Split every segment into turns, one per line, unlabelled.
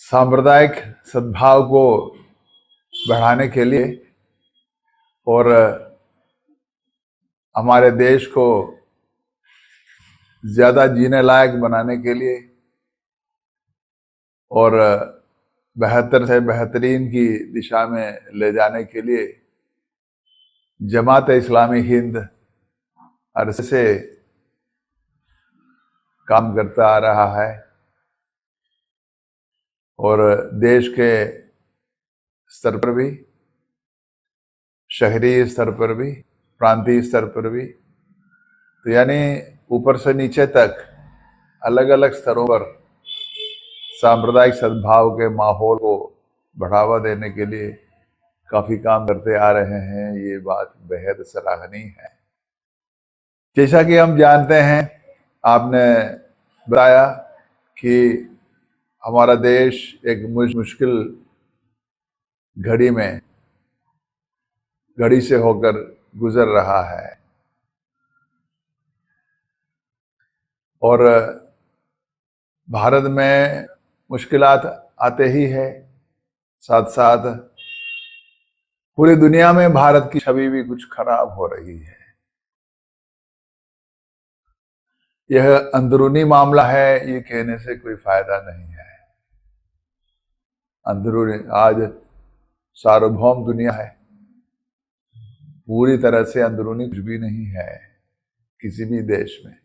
सांप्रदायिक सद्भाव को बढ़ाने के लिए और हमारे देश को ज़्यादा जीने लायक बनाने के लिए और बेहतर से बेहतरीन की दिशा में ले जाने के लिए जमात इस्लामी हिंद अरसे से काम करता आ रहा है और देश के स्तर पर भी, शहरी स्तर पर भी, प्रांतीय स्तर पर भी, तो यानी ऊपर से नीचे तक अलग अलग स्तरों पर सांप्रदायिक सद्भाव के माहौल को बढ़ावा देने के लिए काफ़ी काम करते आ रहे हैं। ये बात बेहद सराहनीय है। जैसा कि हम जानते हैं, आपने बताया कि हमारा देश एक मुश्किल घड़ी से होकर गुजर रहा है और भारत में मुश्किलात आते ही है, साथ साथ पूरी दुनिया में भारत की छवि भी कुछ खराब हो रही है। यह अंदरूनी मामला है, ये कहने से कोई फायदा नहीं है। अंदरूनी आज सार्वभौम दुनिया है, पूरी तरह से अंदरूनी कुछ भी नहीं है किसी भी देश में।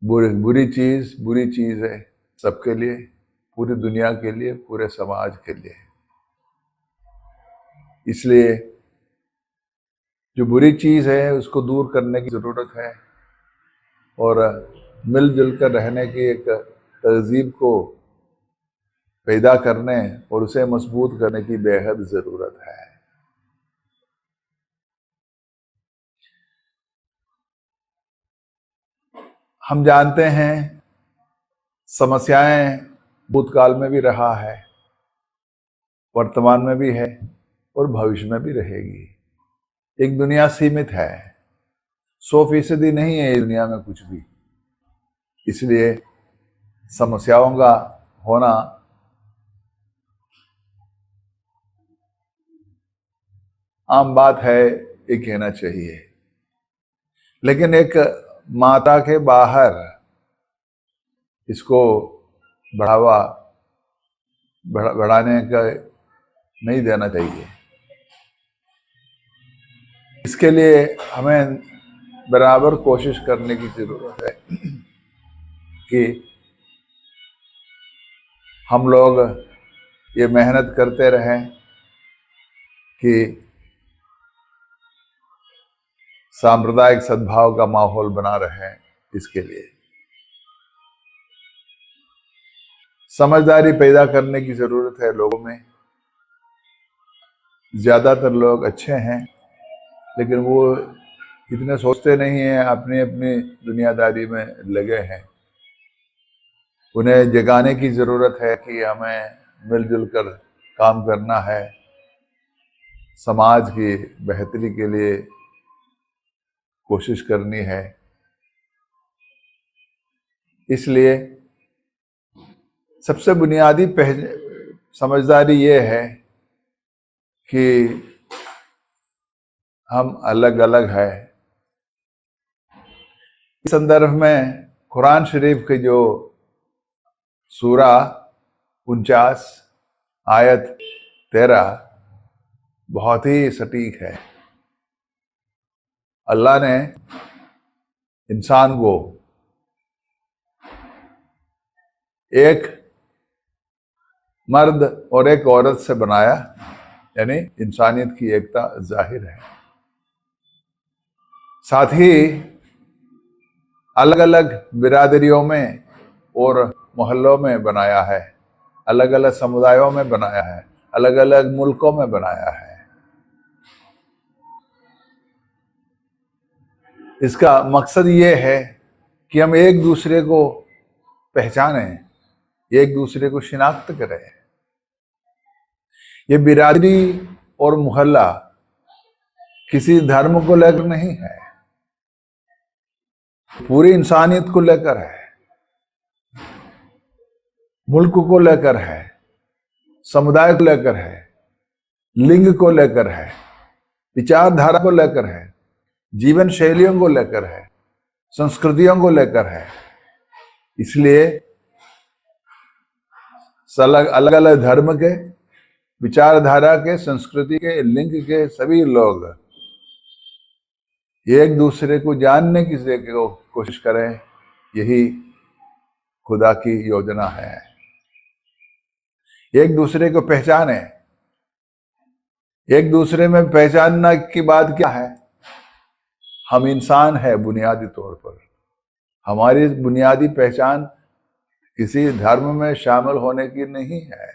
बुरी चीज है सबके लिए, पूरी दुनिया के लिए, पूरे समाज के लिए। इसलिए जो बुरी चीज है उसको दूर करने की जरूरत है और मिलजुल कर रहने की एक तहजीब को पैदा करने और उसे मजबूत करने की बेहद जरूरत है। हम जानते हैं समस्याएं भूतकाल में भी रहा है, वर्तमान में भी है और भविष्य में भी रहेगी। एक दुनिया सीमित है, 100% नहीं है इस दुनिया में कुछ भी। इसलिए समस्याओं का होना आम बात है, ये कहना चाहिए। लेकिन एक मात्रा के बाहर इसको बढ़ाने का नहीं देना चाहिए। इसके लिए हमें बराबर कोशिश करने की जरूरत है कि हम लोग ये मेहनत करते रहें कि सांप्रदायिक सद्भाव का माहौल बना रहे। इसके लिए समझदारी पैदा करने की जरूरत है लोगों में। ज्यादातर लोग अच्छे हैं लेकिन वो इतने सोचते नहीं हैं, अपनी अपनी दुनियादारी में लगे हैं। उन्हें जगाने की जरूरत है कि हमें मिलजुल कर काम करना है, समाज की बेहतरी के लिए कोशिश करनी है। इसलिए सबसे बुनियादी समझदारी ये है कि हम अलग अलग हैं। इस संदर्भ में कुरान शरीफ के जो सूरा 49 आयत 13 बहुत ही सटीक है। अल्लाह ने इंसान को एक मर्द और एक औरत से बनाया, यानी इंसानियत की एकता जाहिर है। साथ ही अलग अलग बिरादरियों में और मोहल्लों में बनाया है, अलग अलग समुदायों में बनाया है, अलग अलग मुल्कों में बनाया है। इसका मकसद ये है कि हम एक दूसरे को पहचानें, एक दूसरे को शिनाख्त करें। ये बिरादरी और मोहल्ला किसी धर्म को लेकर नहीं है, पूरी इंसानियत को लेकर है। मुल्क को लेकर है, समुदाय को लेकर है, लिंग को लेकर है, विचारधारा को लेकर है, जीवन शैलियों को लेकर है, संस्कृतियों को लेकर है। इसलिए अलग अलग धर्म के, विचारधारा के, संस्कृति के, लिंग के सभी लोग एक दूसरे को जानने की कोशिश करें। यही खुदा की योजना है। एक दूसरे को पहचाने। एक दूसरे में पहचानना की बात क्या है? हम इंसान है बुनियादी तौर पर। हमारी बुनियादी पहचान किसी धर्म में शामिल होने की नहीं है।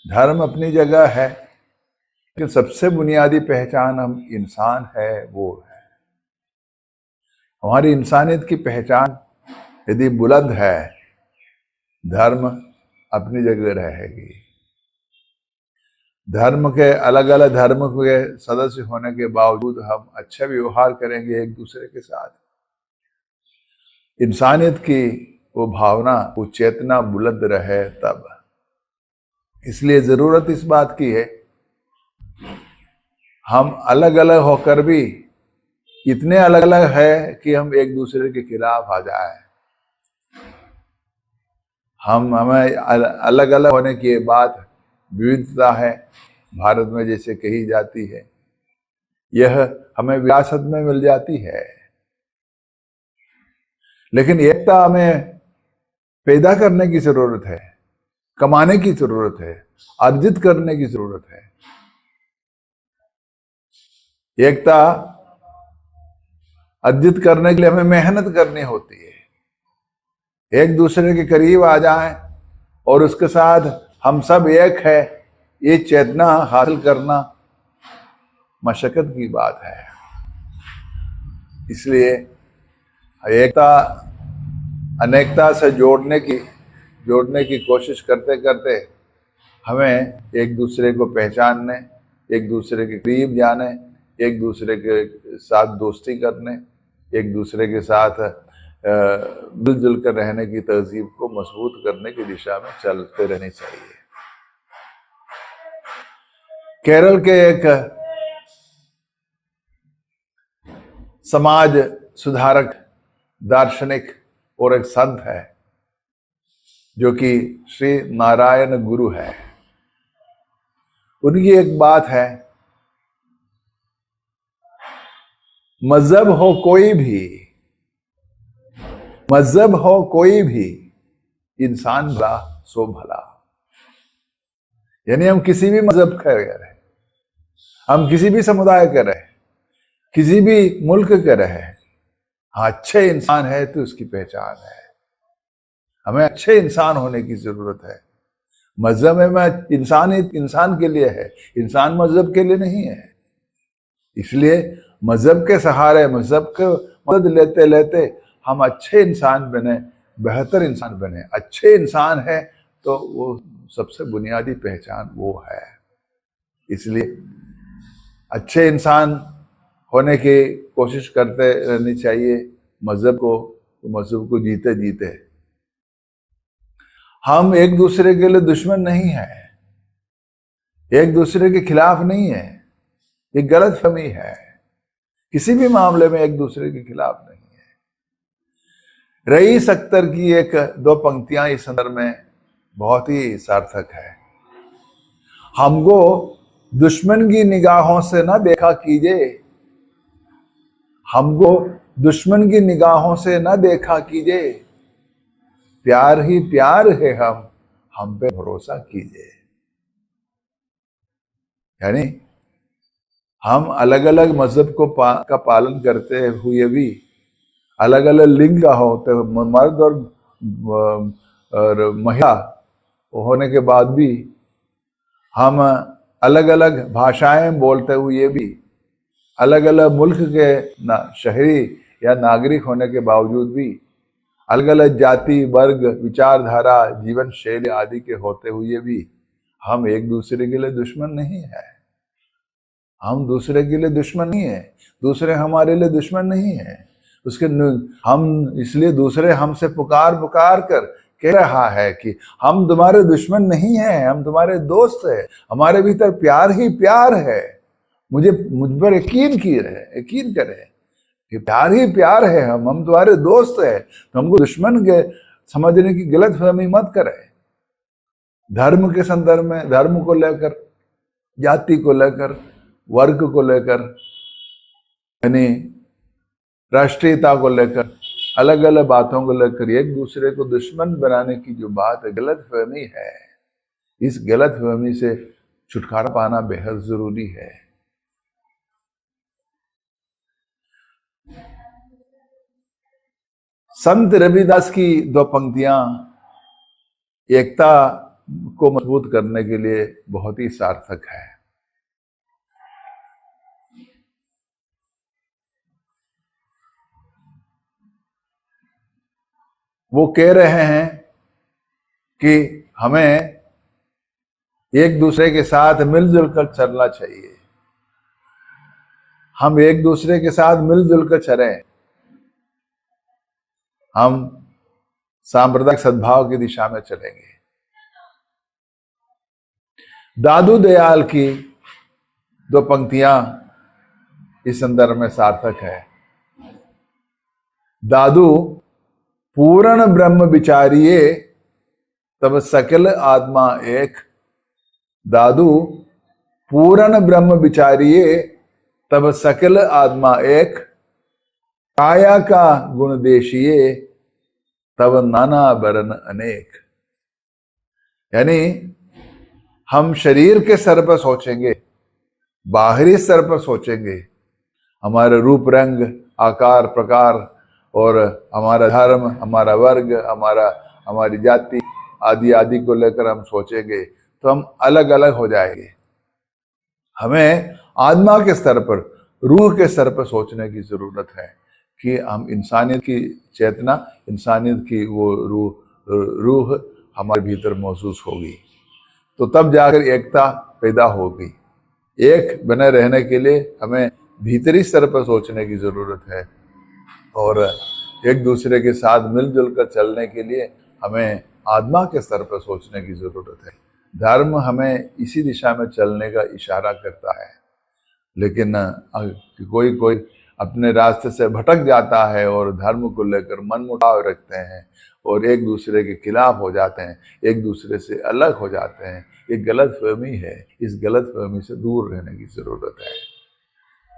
धर्म अपनी जगह है, लेकिन सबसे बुनियादी पहचान हम इंसान है वो है। हमारी इंसानियत की पहचान यदि बुलंद है, धर्म अपनी जगह रहेगी। धर्म के अलग अलग धर्म के सदस्य होने के बावजूद हम अच्छा व्यवहार करेंगे एक दूसरे के साथ। इंसानियत की वो भावना, वो चेतना बुलंद रहे तब। इसलिए जरूरत इस बात की है, हम अलग अलग होकर भी इतने अलग अलग है कि हम एक दूसरे के खिलाफ आ जाए। हमें अलग अलग होने की बात विविधता है भारत में जैसे कही जाती है, यह हमें विरासत में मिल जाती है। लेकिन एकता हमें पैदा करने की जरूरत है, कमाने की जरूरत है, अर्जित करने की जरूरत है। एकता अर्जित करने के लिए हमें मेहनत करनी होती है। एक दूसरे के करीब आ जाएं और उसके साथ हम सब एक है, ये चेतना हासिल करना मशक्कत की बात है। इसलिए एकता अनेकता से जोड़ने की कोशिश करते करते हमें एक दूसरे को पहचानने, एक दूसरे के करीब जाने, एक दूसरे के साथ दोस्ती करने, एक दूसरे के साथ मिलजुल कर रहने की तहजीब को मजबूत करने की दिशा में चलते रहनी चाहिए। केरल के एक समाज सुधारक, दार्शनिक और एक संत है जो कि श्री नारायण गुरु है। उनकी एक बात है, मजहब हो कोई भी, इंसान भला सो भला। यानी हम किसी भी मजहब का रहे, हम किसी भी समुदाय के रहे, किसी भी मुल्क के रहे, हाँ अच्छे इंसान है तो उसकी पहचान है। हमें अच्छे इंसान होने की जरूरत है। मजहब में इंसान के लिए है, इंसान मजहब के लिए नहीं है। इसलिए मजहब के सहारे, मजहब के मदद लेते लेते हम अच्छे इंसान बने, बेहतर इंसान बने। अच्छे इंसान है तो वो सबसे बुनियादी पहचान वो है। इसलिए अच्छे इंसान होने की कोशिश करते रहनी चाहिए। मजहब को जीते जीते हम एक दूसरे के लिए दुश्मन नहीं है, एक दूसरे के खिलाफ नहीं है। ये गलतफहमी है। किसी भी मामले में एक दूसरे के खिलाफ नहीं है। रईस अख्तर की एक दो पंक्तियां इस संदर्भ में बहुत ही सार्थक है। हमको दुश्मन की निगाहों से ना देखा कीजिए, हमको दुश्मन की निगाहों से ना देखा कीजिए, प्यार ही प्यार है, हम पे भरोसा कीजिए। यानी हम अलग अलग मजहब का पालन करते हुए भी, अलग अलग लिंग का होते, मर्द और महिला होने के बाद भी, हम अलग अलग भाषाएं बोलते हुए भी, अलग अलग मुल्क के शहरी या नागरिक होने के बावजूद भी, अलग अलग जाति, वर्ग, विचारधारा, जीवन शैली आदि के होते हुए भी हम एक दूसरे के लिए दुश्मन नहीं है। हम दूसरे के लिए दुश्मन नहीं है, दूसरे हमारे लिए दुश्मन नहीं है। हम इसलिए दूसरे हमसे पुकार कर कह रहा है कि हम तुम्हारे दुश्मन नहीं हैं, हम तुम्हारे दोस्त हैं, हमारे भीतर प्यार ही प्यार है। मुझ पर यकीन करें कि प्यार ही प्यार है, हम तुम्हारे दोस्त हैं, तो हमको दुश्मन के समझने की गलत फहमी मत करें। धर्म के संदर्भ में, धर्म को लेकर, जाति को लेकर, वर्ग को लेकर, यानी राष्ट्रीयता को लेकर, अलग अलग बातों को लेकर एक दूसरे को दुश्मन बनाने की जो बात है, गलत फहमी है। इस गलत फहमी से छुटकारा पाना बेहद जरूरी है। संत रविदास की दो पंक्तियां एकता को मजबूत करने के लिए बहुत ही सार्थक है। वो कह रहे हैं कि हमें एक दूसरे के साथ मिलजुल कर चलना चाहिए। हम एक दूसरे के साथ मिलजुल कर चलें, हम सांप्रदायिक सद्भाव की दिशा में चलेंगे। दादू दयाल की दो पंक्तियां इस संदर्भ में सार्थक है। दादू पूर्ण ब्रह्म विचारिये तब सकल आत्मा एक। दादू पूर्ण ब्रह्म विचारिये तब सकल आत्मा एक। काया का गुण देशिये तब नाना बरन अनेक। यानी हम शरीर के स्तर पर सोचेंगे, बाहरी स्तर पर सोचेंगे, हमारे रूप रंग आकार प्रकार और हमारा धर्म, हमारा वर्ग, हमारी जाति आदि आदि को लेकर हम सोचेंगे तो हम अलग अलग हो जाएंगे। हमें आत्मा के स्तर पर, रूह के स्तर पर सोचने की जरूरत है कि हम इंसानियत की चेतना, इंसानियत की वो रूह हमारे भीतर महसूस होगी, तो तब जाकर एकता पैदा होगी। एक बने रहने के लिए हमें भीतरी स्तर पर सोचने की जरूरत है और एक दूसरे के साथ मिलजुल कर चलने के लिए हमें आत्मा के स्तर पर सोचने की जरूरत है। धर्म हमें इसी दिशा में चलने का इशारा करता है, लेकिन कोई अपने रास्ते से भटक जाता है और धर्म को लेकर मनमुटाव रखते हैं और एक दूसरे के खिलाफ हो जाते हैं, एक दूसरे से अलग हो जाते हैं। ये गलत फहमी है। इस गलत फहमी से दूर रहने की जरूरत है।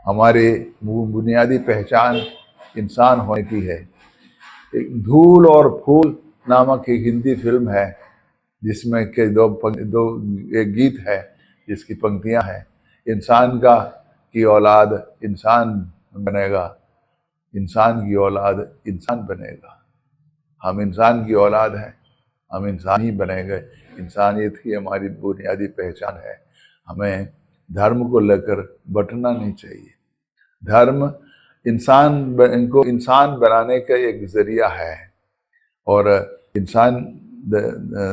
हमारी बुनियादी पहचान इंसान होने की है। एक धूल और फूल नामक एक हिंदी फिल्म है जिसमें के एक गीत है जिसकी पंक्तियां हैं, इंसान की औलाद इंसान बनेगा, इंसान की औलाद इंसान बनेगा। हम इंसान की औलाद हैं, हम इंसान ही बनेंगे। इंसानियत ही हमारी बुनियादी पहचान है। हमें धर्म को लेकर बंटना नहीं चाहिए। धर्म इनको इंसान बनाने का एक जरिया है और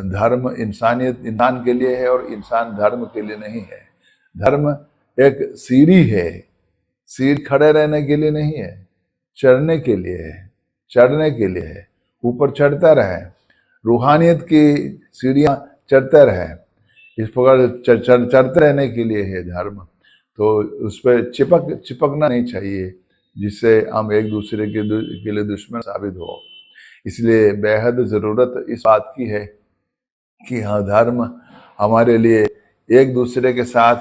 धर्म इंसानियत इंसान के लिए है और इंसान धर्म के लिए नहीं है। धर्म एक सीढ़ी है, सीढ़ी खड़े रहने के लिए नहीं है, चढ़ने के लिए है, चढ़ने के लिए है, ऊपर चढ़ता रहे, रूहानियत की सीढ़ियां चढ़ते रहे। इस प्रकार चढ़ते रहने के लिए है धर्म। तो उस पर चिपकना नहीं चाहिए जिससे हम एक दूसरे के लिए दुश्मन साबित हो। इसलिए बेहद ज़रूरत इस बात की है कि हाँ, धर्म हमारे लिए एक दूसरे के साथ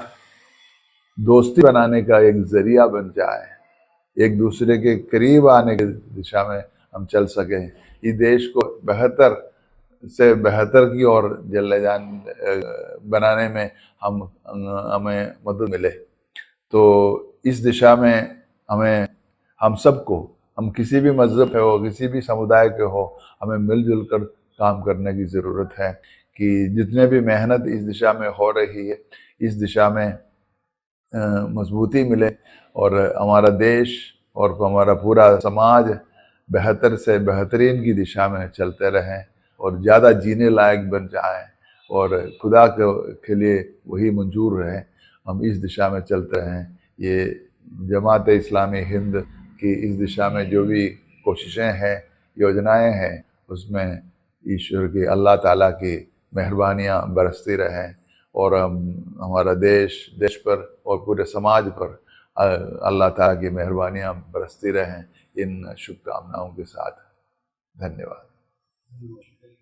दोस्ती बनाने का एक जरिया बन जाए, एक दूसरे के करीब आने की दिशा में हम चल सकें। इस देश को बेहतर से बेहतर की ओर बनाने में हमें मदद मिले। तो इस दिशा में हम सबको, हम किसी भी मजहब के हो, किसी भी समुदाय के हो, हमें मिलजुल कर काम करने की ज़रूरत है कि जितने भी मेहनत इस दिशा में हो रही है, इस दिशा में मजबूती मिले और हमारा देश और हमारा पूरा समाज बेहतर से बेहतरीन की दिशा में चलते रहें और ज़्यादा जीने लायक बन जाए और खुदा के लिए वही मंजूर रहे। हम इस दिशा में चलते रहें। ये जमात इस्लामी हिंद की इस दिशा में जो भी कोशिशें हैं, योजनाएं हैं, उसमें ईश्वर की, अल्लाह ताला की मेहरबानियाँ बरसती रहें और हमारा देश पर और पूरे समाज पर अल्लाह ताला की मेहरबानियाँ बरसती रहें। इन शुभकामनाओं के साथ धन्यवाद।